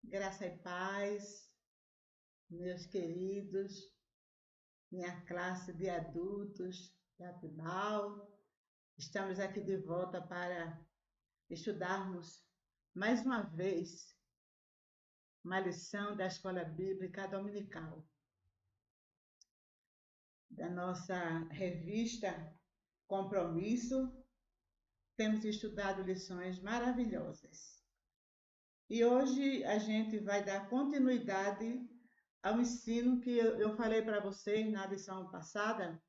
Graça e paz, meus queridos, minha classe de adultos da Tibau. Estamos aqui de volta para estudarmos mais uma vez uma lição da Escola Bíblica Dominical, da nossa revista Compromisso. Temos estudado lições maravilhosas. E hoje a gente vai dar continuidade ao ensino que eu falei para vocês na lição passada,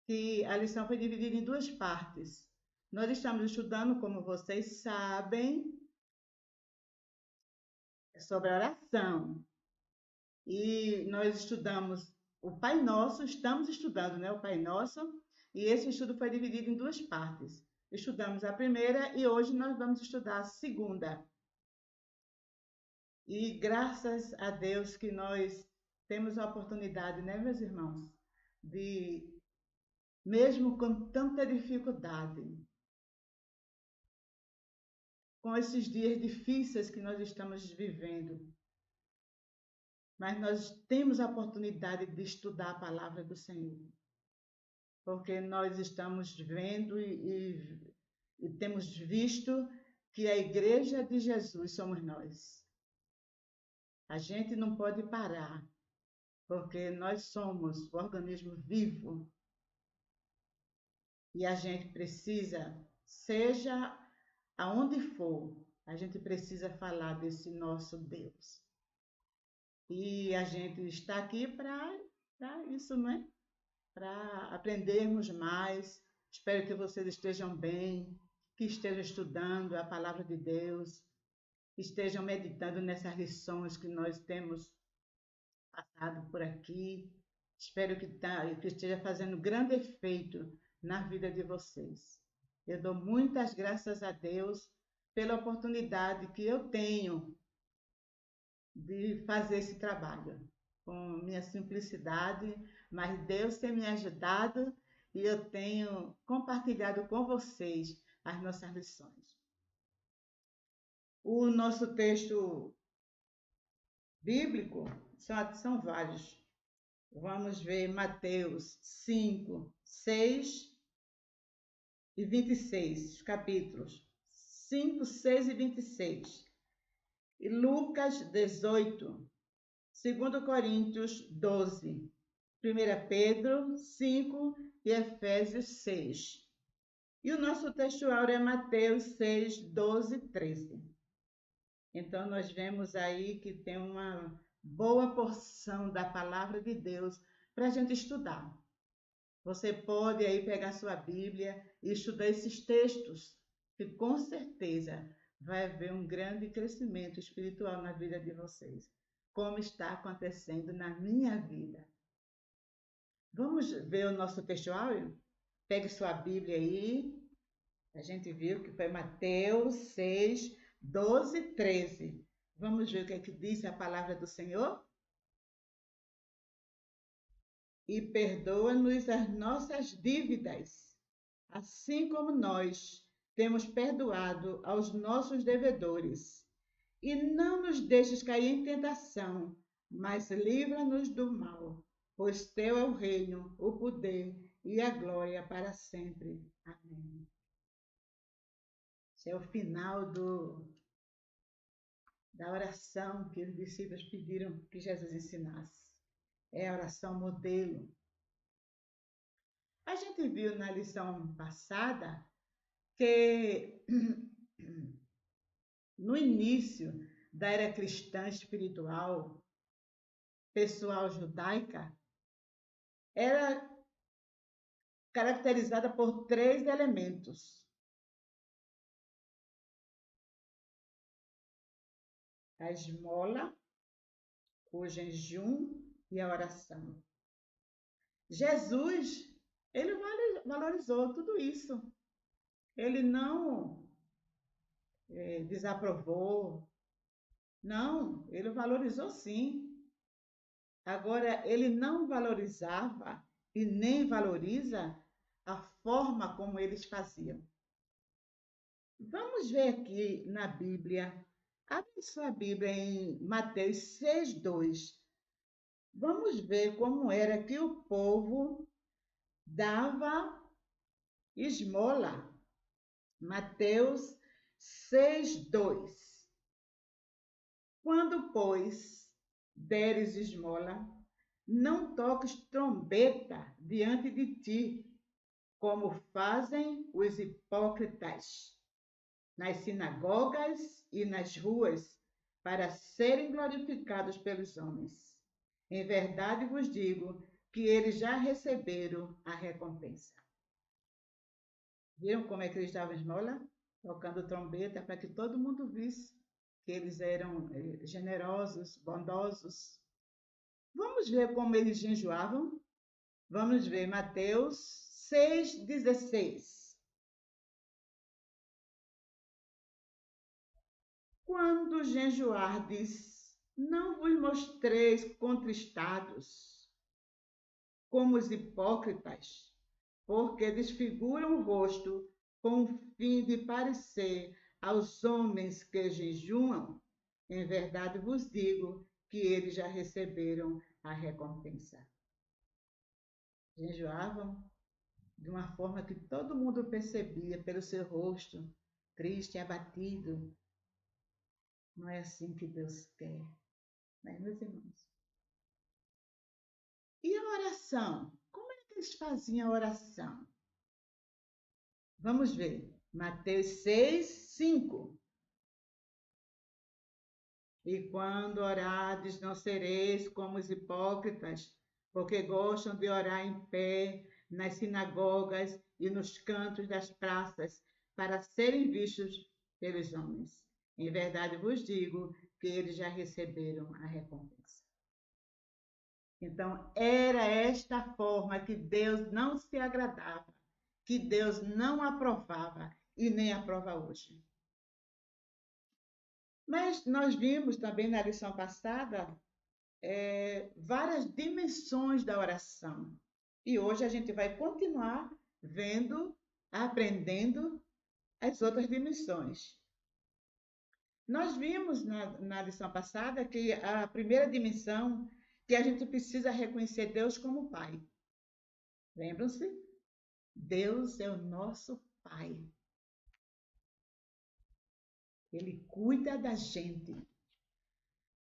que a lição foi dividida em duas partes. Nós estamos estudando, como vocês sabem, sobre a oração. E nós estudamos o Pai Nosso, estamos estudando, né, o Pai Nosso, e esse estudo foi dividido em duas partes. Estudamos a primeira e hoje nós vamos estudar a segunda. E graças a Deus que nós temos a oportunidade, né, meus irmãos, de, mesmo com tanta dificuldade, com esses dias difíceis que nós estamos vivendo, mas nós temos a oportunidade de estudar a palavra do Senhor, porque nós estamos vendo e temos visto que a igreja de Jesus somos nós. A gente não pode parar, porque nós somos o organismo vivo e a gente precisa, seja aonde for, a gente precisa falar desse nosso Deus. E a gente está aqui para isso, não é? Para aprendermos mais. Espero que vocês estejam bem, que estejam estudando a palavra de Deus, estejam meditando nessas lições que nós temos passado por aqui. Espero que esteja fazendo grande efeito na vida de vocês. Eu dou muitas graças a Deus pela oportunidade que eu tenho de fazer esse trabalho, com minha simplicidade, mas Deus tem me ajudado e eu tenho compartilhado com vocês as nossas lições. O nosso texto bíblico são vários. Vamos ver Mateus 5, 6 e 26, capítulos 5, 6 e 26. E Lucas 18, 2 Coríntios 12, 1 Pedro 5 e Efésios 6. E o nosso textuário é Mateus 6, 12 e 13. Então, nós vemos aí que tem uma boa porção da palavra de Deus para a gente estudar. Você pode aí pegar sua Bíblia e estudar esses textos, que com certeza vai haver um grande crescimento espiritual na vida de vocês, como está acontecendo na minha vida. Vamos ver o nosso textuário? Pegue sua Bíblia aí. A gente viu que foi Mateus 6, 12 e 13. Vamos ver o que é que diz a palavra do Senhor? E perdoa-nos as nossas dívidas, assim como nós temos perdoado aos nossos devedores. E não nos deixes cair em tentação, mas livra-nos do mal, pois teu é o reino, o poder e a glória para sempre. Amém. Esse é o final da oração que os discípulos pediram que Jesus ensinasse. É a oração modelo. A gente viu na lição passada que no início da era cristã espiritual, pessoal judaica, era caracterizada por 3 elementos: a esmola, o jejum e a oração. Jesus, ele valorizou tudo isso. Ele não desaprovou. Não, ele valorizou sim. Agora, ele não valorizava e nem valoriza a forma como eles faziam. Vamos ver aqui na Bíblia Abre sua Bíblia em Mateus 6:2. Vamos ver como era que o povo dava esmola. Mateus 6:2. Quando, pois, deres esmola, não toques trombeta diante de ti, como fazem os hipócritas nas sinagogas e nas ruas, para serem glorificados pelos homens. Em verdade vos digo que eles já receberam a recompensa. Viram como é que eles davam esmola? Tocando trombeta para que todo mundo visse que eles eram generosos, bondosos. Vamos ver como eles jejuavam? Vamos ver Mateus 6,16. Quando jejuardes, não vos mostreis contristados, como os hipócritas, porque desfiguram o rosto com o fim de parecer aos homens que jejuam. Em verdade vos digo que eles já receberam a recompensa. Jejuavam de uma forma que todo mundo percebia pelo seu rosto, triste, abatido. Não é assim que Deus quer, né, meus irmãos? E a oração? Como é que eles faziam a oração? Vamos ver. Mateus 6:5. E quando orardes, não sereis como os hipócritas, porque gostam de orar em pé nas sinagogas e nos cantos das praças, para serem vistos pelos homens. Em verdade vos digo que eles já receberam a recompensa. Então, era esta forma que Deus não se agradava, que Deus não aprovava e nem aprova hoje. Mas nós vimos também na lição passada várias dimensões da oração. E hoje a gente vai continuar vendo, aprendendo as outras dimensões. Nós vimos na lição passada que a primeira dimensão que a gente precisa reconhecer Deus como Pai. Lembram-se? Deus é o nosso Pai. Ele cuida da gente.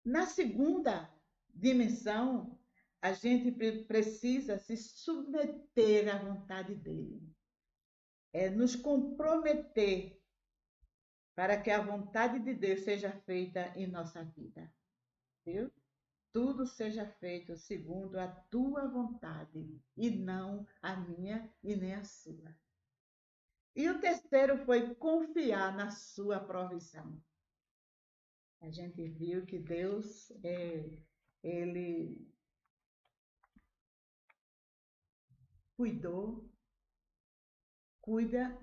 Na segunda dimensão, a gente precisa se submeter à vontade dele. É nos comprometer para que a vontade de Deus seja feita em nossa vida. Viu? Tudo seja feito segundo a tua vontade e não a minha e nem a sua. E o terceiro foi confiar na sua provisão. A gente viu que Deus, ele cuidou, cuida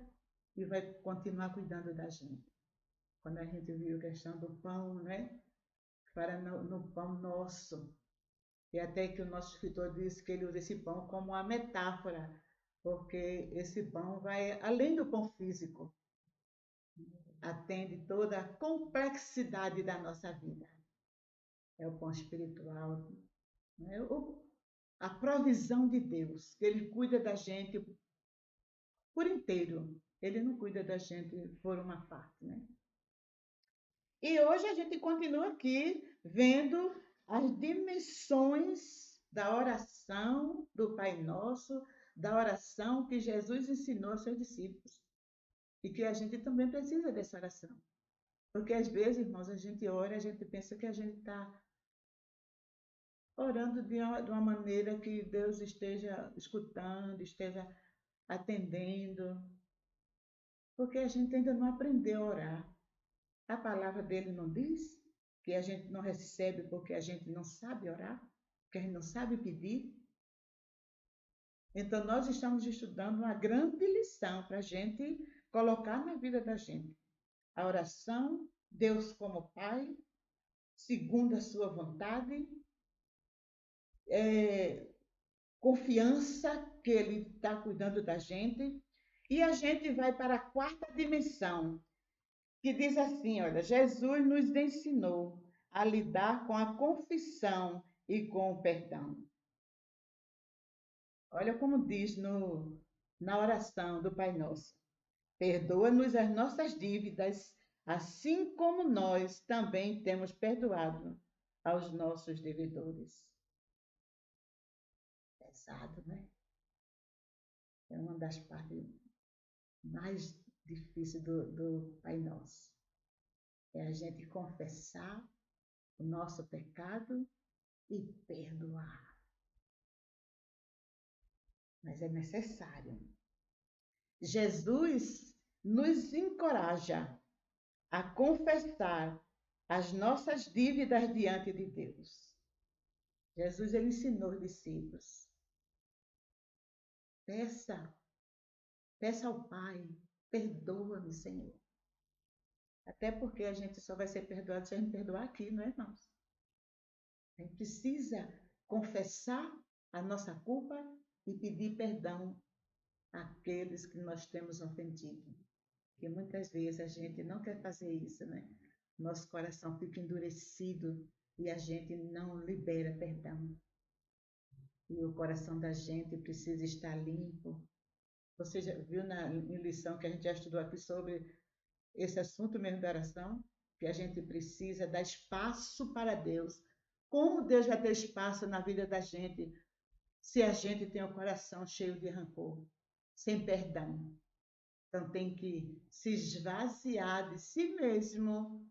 e vai continuar cuidando da gente. Quando a gente viu a questão do pão, né? Para no pão nosso. E até que o nosso escritor disse que ele usa esse pão como uma metáfora, porque esse pão vai além do pão físico, atende toda a complexidade da nossa vida. É o pão espiritual, né? A provisão de Deus, que Ele cuida da gente por inteiro. Ele não cuida da gente por uma parte, né? E hoje a gente continua aqui vendo as dimensões da oração do Pai Nosso, da oração que Jesus ensinou aos seus discípulos. E que a gente também precisa dessa oração. Porque às vezes, irmãos, a gente ora, a gente pensa que a gente está orando de uma maneira que Deus esteja escutando, esteja atendendo, porque a gente ainda não aprendeu a orar. A palavra dele não diz que a gente não recebe porque a gente não sabe orar, porque a gente não sabe pedir. Então, nós estamos estudando uma grande lição para a gente colocar na vida da gente. A oração, Deus como Pai, segundo a sua vontade, confiança que Ele está cuidando da gente. E a gente vai para a quarta dimensão, que diz assim, olha, Jesus nos ensinou a lidar com a confissão e com o perdão. Olha como diz na oração do Pai Nosso. Perdoa-nos as nossas dívidas, assim como nós também temos perdoado aos nossos devedores. Pesado, né? É uma das partes mais difíceis do Pai Nosso. É a gente confessar o nosso pecado e perdoar. Mas é necessário. Jesus nos encoraja a confessar as nossas dívidas diante de Deus. Jesus ele ensinou os discípulos. Peça ao Pai, perdoa-me, Senhor. Até porque a gente só vai ser perdoado se a gente perdoar aqui, não é, irmãos? A gente precisa confessar a nossa culpa e pedir perdão àqueles que nós temos ofendido. Porque muitas vezes a gente não quer fazer isso, né? Nosso coração fica endurecido e a gente não libera perdão. E o coração da gente precisa estar limpo. Você já viu na lição que a gente já estudou aqui sobre esse assunto mesmo da oração? Que a gente precisa dar espaço para Deus. Como Deus vai ter espaço na vida da gente se a gente tem o coração cheio de rancor, sem perdão? Então tem que se esvaziar de si mesmo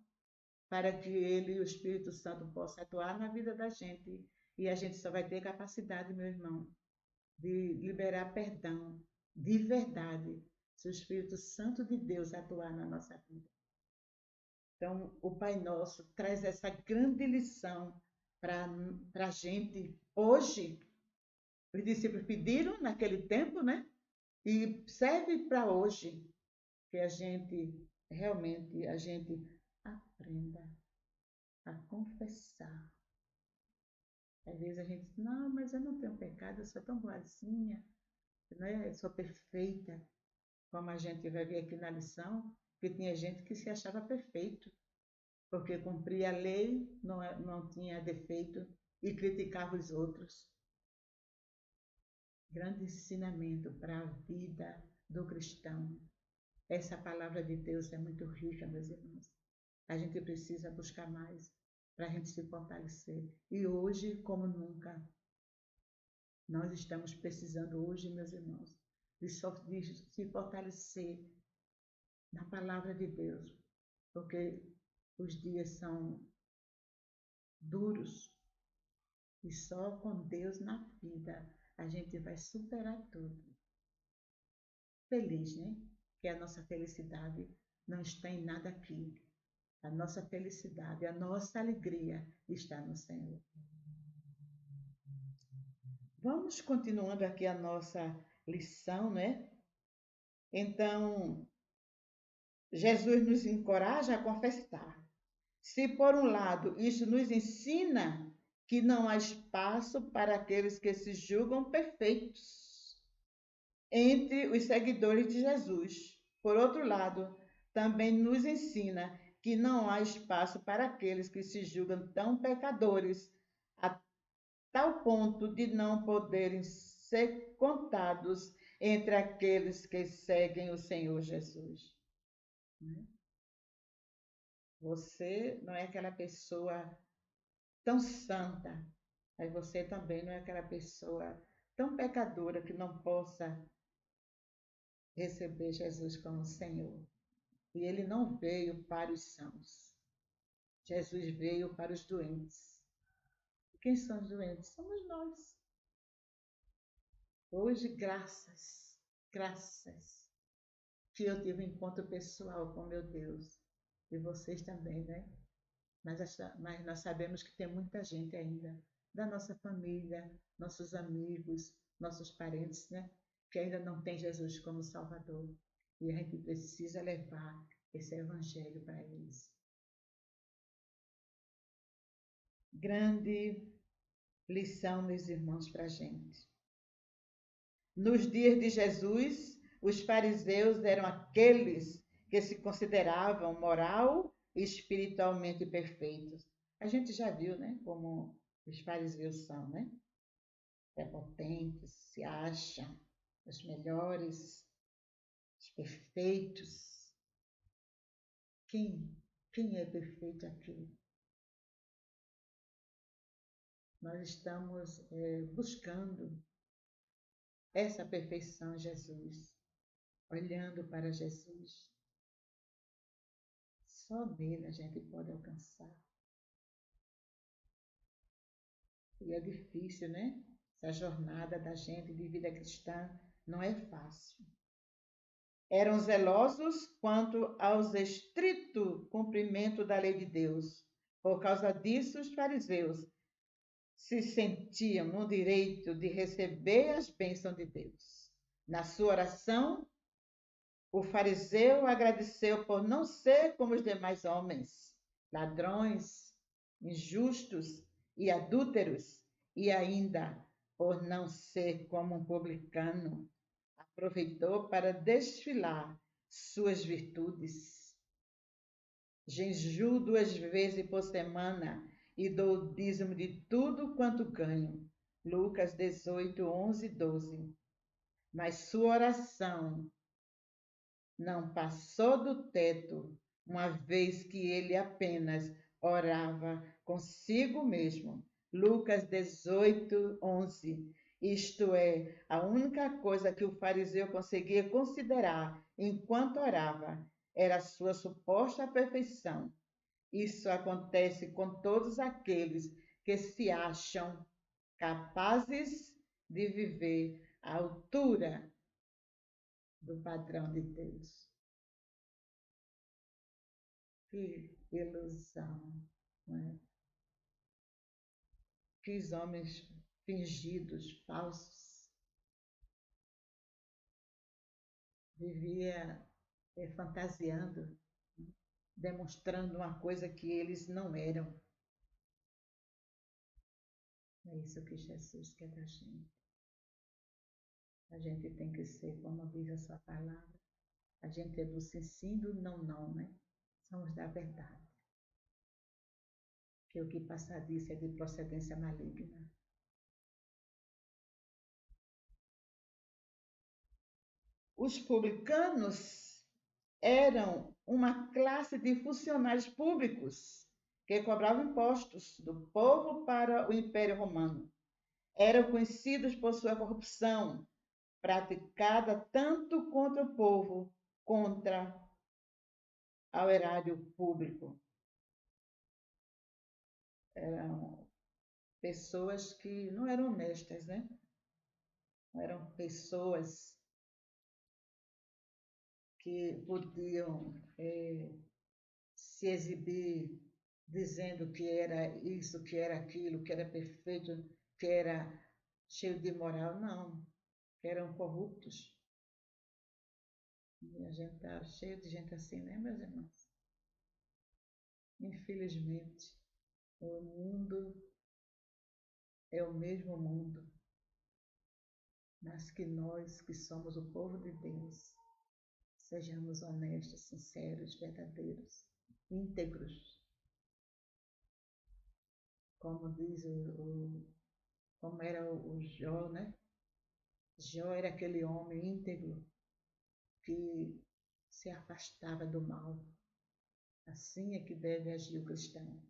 para que Ele e o Espírito Santo possam atuar na vida da gente. E a gente só vai ter capacidade, meu irmão, de liberar perdão de verdade se o Espírito Santo de Deus atuar na nossa vida. Então, o Pai Nosso traz essa grande lição para a gente hoje. Os discípulos pediram naquele tempo, né? E serve para hoje, que a gente realmente aprenda a confessar. Às vezes a gente diz, não, mas eu não tenho pecado, eu sou tão boazinha, né? Eu sou perfeita. Como a gente vai ver aqui na lição, que tinha gente que se achava perfeito, porque cumpria a lei, não tinha defeito e criticava os outros. Grande ensinamento para a vida do cristão. Essa palavra de Deus é muito rica, meus irmãos. A gente precisa buscar mais para a gente se fortalecer. E hoje, como nunca, nós estamos precisando hoje, meus irmãos, de se fortalecer na palavra de Deus, porque os dias são duros e só com Deus na vida a gente vai superar tudo. Feliz, né? Que a nossa felicidade não está em nada aqui. A nossa felicidade, a nossa alegria está no Senhor. Vamos continuando aqui a nossa lição, né? Então, Jesus nos encoraja a confessar. Se, por um lado, isso nos ensina que não há espaço para aqueles que se julgam perfeitos entre os seguidores de Jesus. Por outro lado, também nos ensina que não há espaço para aqueles que se julgam tão pecadores, a tal ponto de não poderem ser contados entre aqueles que seguem o Senhor Jesus. Você não é aquela pessoa tão santa, mas você também não é aquela pessoa tão pecadora que não possa receber Jesus como Senhor. E ele não veio para os sãos. Jesus veio para os doentes. E quem são os doentes? Somos nós. Hoje, graças que eu tive um encontro pessoal com meu Deus. E vocês também, né? Mas nós sabemos que tem muita gente ainda, da nossa família, nossos amigos, nossos parentes, né? Que ainda não tem Jesus como Salvador. E a gente precisa levar esse evangelho para eles. Grande lição, meus irmãos, para a gente. Nos dias de Jesus, os fariseus eram aqueles que se consideravam moral e espiritualmente perfeitos. A gente já viu, né, como os fariseus são, né? Prepotentes, se acham os melhores, os perfeitos. Quem é perfeito aqui? Nós estamos buscando essa perfeição em Jesus, olhando para Jesus. Só nele a gente pode alcançar. E é difícil, né? Essa jornada da gente de vida cristã não é fácil. Eram zelosos quanto ao estrito cumprimento da lei de Deus. Por causa disso, os fariseus se sentiam no direito de receber as bênçãos de Deus. Na sua oração, o fariseu agradeceu por não ser como os demais homens, ladrões, injustos e adúlteros, e ainda por não ser como um publicano. Aproveitou para desfilar suas virtudes. Jejuo 2 vezes por semana e dou o dízimo de tudo quanto ganho. Lucas 18, 11 e 12. Mas sua oração não passou do teto, uma vez que ele apenas orava consigo mesmo. Lucas 18, 11. Isto é, a única coisa que o fariseu conseguia considerar enquanto orava era a sua suposta perfeição. Isso acontece com todos aqueles que se acham capazes de viver à altura do padrão de Deus. Que ilusão, não é? Que os homens fingidos, falsos, vivia fantasiando, demonstrando uma coisa que eles não eram. É isso que Jesus quer da gente. A gente tem que ser, como diz a sua palavra, a gente é do sim, sim, do não, não, né? Somos da verdade. Que o que passar disso é de procedência maligna. Os publicanos eram uma classe de funcionários públicos que cobravam impostos do povo para o Império Romano. Eram conhecidos por sua corrupção, praticada tanto contra o povo, contra o erário público. Eram pessoas que não eram honestas, né? Não eram pessoas que podiam se exibir dizendo que era isso, que era aquilo, que era perfeito, que era cheio de moral. Não, que eram corruptos. E a gente está cheio de gente assim, né, meus irmãos? Infelizmente, o mundo é o mesmo mundo, mas que nós, que somos o povo de Deus, sejamos honestos, sinceros, verdadeiros, íntegros. Como diz como era o Jó, né? Jó era aquele homem íntegro que se afastava do mal. Assim é que deve agir o cristão.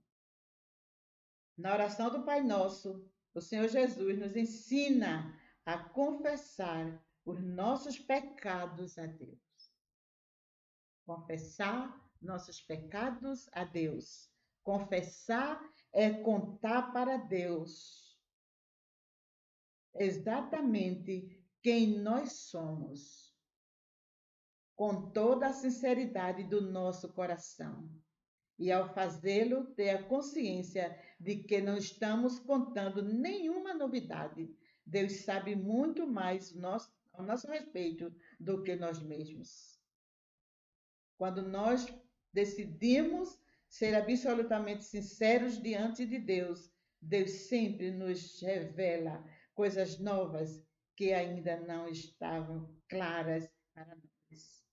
Na oração do Pai Nosso, o Senhor Jesus nos ensina a confessar os nossos pecados a Deus. Confessar nossos pecados a Deus. Confessar é contar para Deus exatamente quem nós somos, com toda a sinceridade do nosso coração. E ao fazê-lo, ter a consciência de que não estamos contando nenhuma novidade. Deus sabe muito mais ao nosso respeito do que nós mesmos. Quando nós decidimos ser absolutamente sinceros diante de Deus, Deus sempre nos revela coisas novas que ainda não estavam claras para nós.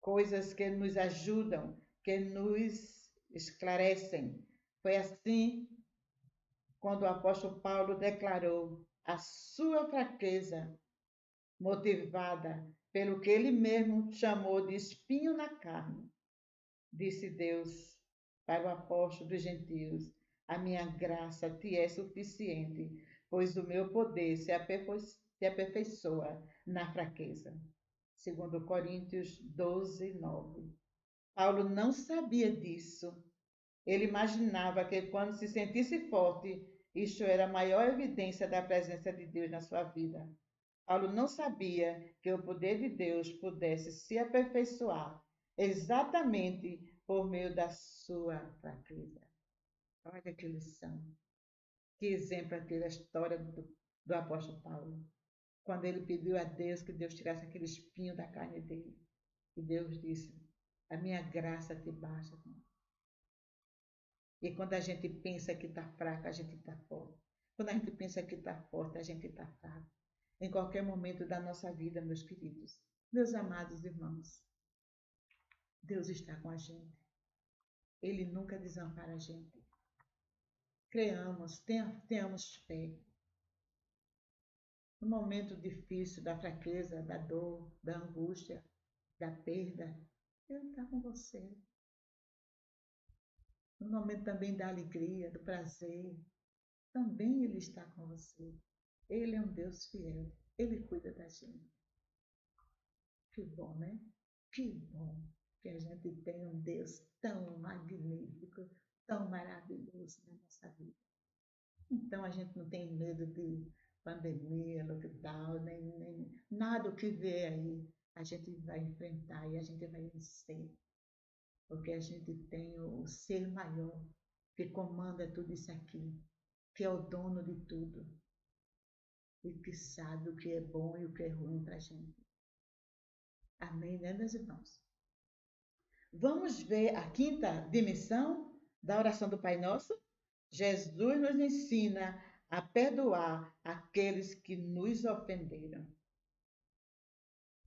coisas que nos ajudam, que nos esclarecem. Foi assim quando o apóstolo Paulo declarou a sua fraqueza, motivada pelo que ele mesmo chamou de espinho na carne. Disse Deus para o apóstolo dos gentios: a minha graça te é suficiente, pois o meu poder se aperfeiçoa na fraqueza. Segundo Coríntios 12, 9. Paulo não sabia disso. Ele imaginava que quando se sentisse forte, isto era a maior evidência da presença de Deus na sua vida. Paulo não sabia que o poder de Deus pudesse se aperfeiçoar exatamente por meio da sua fraqueza. Olha que lição. Que exemplo aqui da história do apóstolo Paulo. Quando ele pediu a Deus que Deus tirasse aquele espinho da carne dele. E Deus disse: a minha graça te basta. E quando a gente pensa que está fraca, a gente está forte. Quando a gente pensa que está forte, a gente está fraco. Em qualquer momento da nossa vida, meus queridos, meus amados irmãos, Deus está com a gente. Ele nunca desampara a gente. Creamos, tenhamos fé. No momento difícil da fraqueza, da dor, da angústia, da perda, Ele está com você. No momento também da alegria, do prazer, também Ele está com você. Ele é um Deus fiel. Ele cuida da gente. Que bom, né? Que bom que a gente tem um Deus tão magnífico, tão maravilhoso na nossa vida. Então a gente não tem medo de pandemia, lockdown, nem nada o que vier aí. A gente vai enfrentar e a gente vai vencer. Porque a gente tem o ser maior que comanda tudo isso aqui, que é o dono de tudo e que sabe o que é bom e o que é ruim para a gente. Amém, né, meus irmãos? Vamos ver a quinta dimensão da oração do Pai Nosso? Jesus nos ensina a perdoar aqueles que nos ofenderam.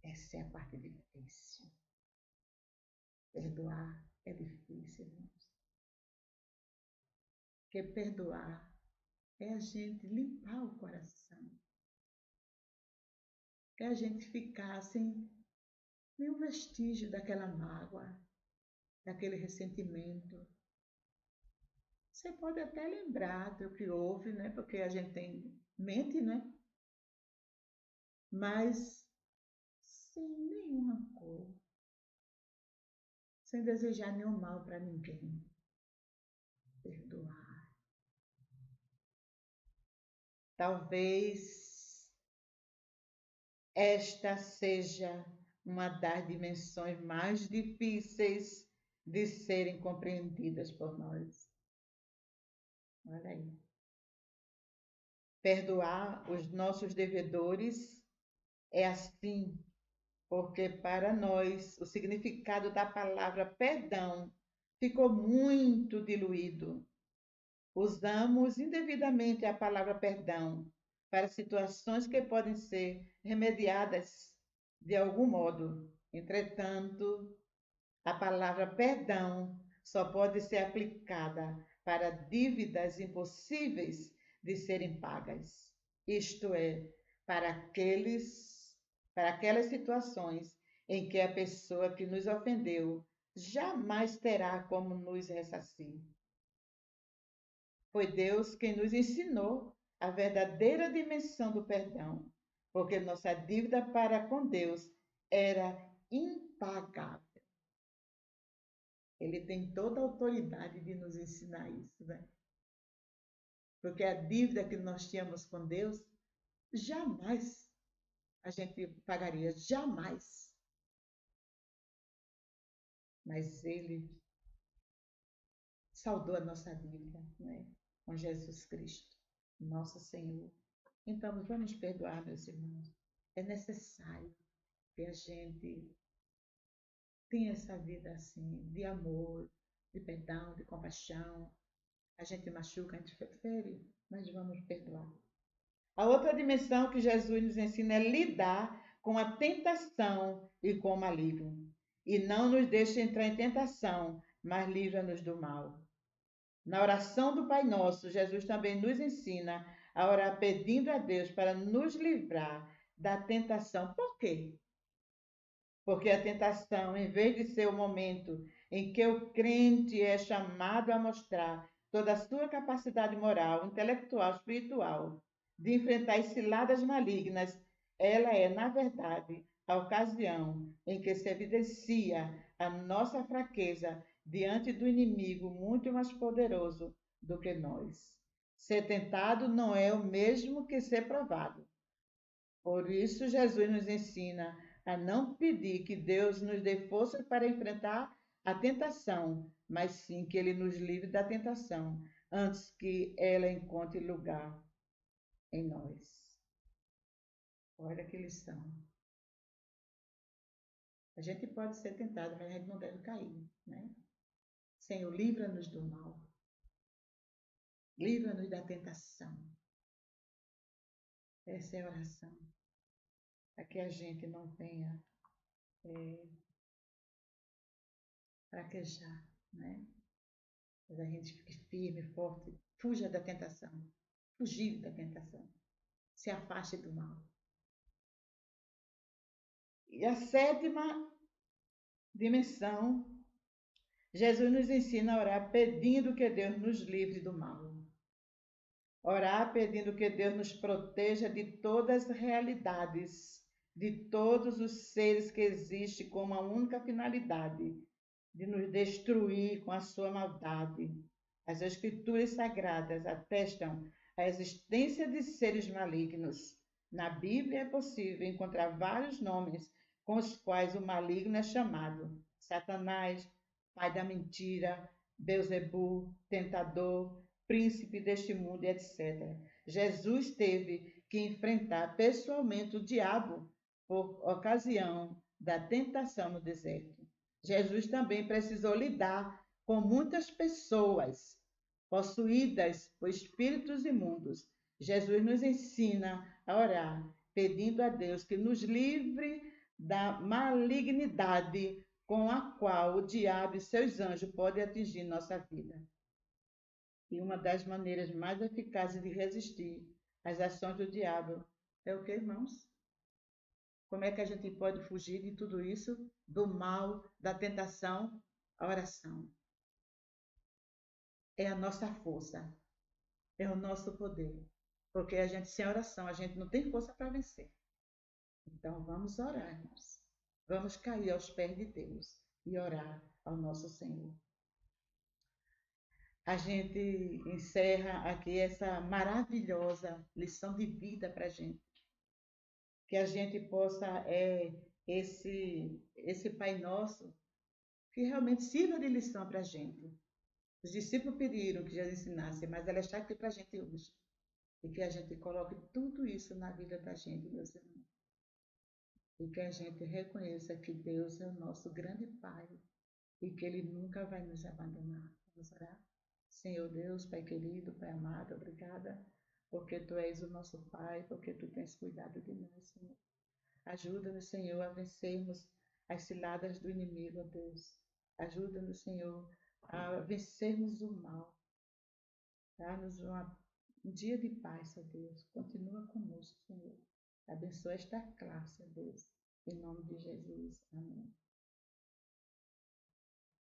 Essa é a parte difícil. Perdoar é difícil, irmãos. Porque perdoar é a gente limpar o coração. É a gente ficar sem nenhum vestígio daquela mágoa, daquele ressentimento. Você pode até lembrar do que houve, né? Porque a gente tem mente, né? Mas sem nenhum rancor, sem desejar nenhum mal para ninguém. Perdoar. Talvez esta seja uma das dimensões mais difíceis de serem compreendidas por nós. Olha aí. Perdoar os nossos devedores é assim, porque para nós o significado da palavra perdão ficou muito diluído. Usamos indevidamente a palavra perdão para situações que podem ser remediadas de algum modo. Entretanto, a palavra perdão só pode ser aplicada para dívidas impossíveis de serem pagas. Isto é, para aquelas situações em que a pessoa que nos ofendeu jamais terá como nos ressarcir. Foi Deus quem nos ensinou a verdadeira dimensão do perdão, porque nossa dívida para com Deus era impagável. Ele tem toda a autoridade de nos ensinar isso, né? Porque a dívida que nós tínhamos com Deus, jamais a gente pagaria, jamais. Mas Ele saldou a nossa dívida, né? Com Jesus Cristo, nosso Senhor. Então, vamos perdoar, meus irmãos. É necessário que a gente tenha essa vida assim, de amor, de perdão, de compaixão. A gente machuca, a gente fere, mas vamos perdoar. A outra dimensão que Jesus nos ensina é lidar com a tentação e com o maligno. e não nos deixe entrar em tentação, mas livra-nos do mal. Na oração do Pai Nosso, Jesus também nos ensina a orar pedindo a Deus para nos livrar da tentação. Por quê? Porque a tentação, em vez de ser o momento em que o crente é chamado a mostrar toda a sua capacidade moral, intelectual, espiritual, de enfrentar as ciladas malignas, ela é, na verdade, a ocasião em que se evidencia a nossa fraqueza diante do inimigo muito mais poderoso do que nós. Ser tentado não é o mesmo que ser provado. Por isso, Jesus nos ensina a não pedir que Deus nos dê força para enfrentar a tentação, mas sim que Ele nos livre da tentação, antes que ela encontre lugar em nós. Olha que lição. A gente pode ser tentado, mas a gente não deve cair, né? Senhor, livra-nos do mal. Livra-nos da tentação. Essa é a oração. Para que a gente não venha fraquejar, né? Mas a gente fique firme, forte, fuja da tentação, fugir da tentação, se afaste do mal. E a sétima dimensão, Jesus nos ensina a orar pedindo que Deus nos livre do mal. Orar pedindo que Deus nos proteja de todas as realidades, de todos os seres que existem com uma única finalidade, de nos destruir com a sua maldade. As Escrituras Sagradas atestam a existência de seres malignos. Na Bíblia é possível encontrar vários nomes com os quais o maligno é chamado: Satanás, pai da mentira, Beelzebul, tentador, príncipe deste mundo, etc. Jesus teve que enfrentar pessoalmente o diabo por ocasião da tentação no deserto. Jesus também precisou lidar com muitas pessoas possuídas por espíritos imundos. Jesus nos ensina a orar, pedindo a Deus que nos livre da malignidade com a qual o diabo e seus anjos podem atingir nossa vida. E uma das maneiras mais eficazes de resistir às ações do diabo é o que, irmãos? Como é que a gente pode fugir de tudo isso? Do mal, da tentação? A oração. É a nossa força, é o nosso poder. Porque a gente, sem oração, a gente não tem força para vencer. Então vamos orar, irmãos. Vamos cair aos pés de Deus e orar ao nosso Senhor. A gente encerra aqui essa maravilhosa lição de vida para a gente. Que a gente possa, esse Pai Nosso, que realmente sirva de lição para a gente. Os discípulos pediram que Jesus ensinasse, mas ela está aqui para a gente hoje. E que a gente coloque tudo isso na vida da gente, meus irmãos. E que a gente reconheça que Deus é o nosso grande Pai e que Ele nunca vai nos abandonar. Vamos orar? Senhor Deus, Pai querido, Pai amado, obrigada, porque Tu és o nosso Pai, porque Tu tens cuidado de nós, Senhor. Ajuda-nos, Senhor, a vencermos as ciladas do inimigo, ó Deus. Ajuda-nos, Senhor, a vencermos o mal. Dá-nos um dia de paz, ó Deus. Continua conosco, Senhor. Abençoa esta classe, ó Deus. Em nome de Jesus. Amém.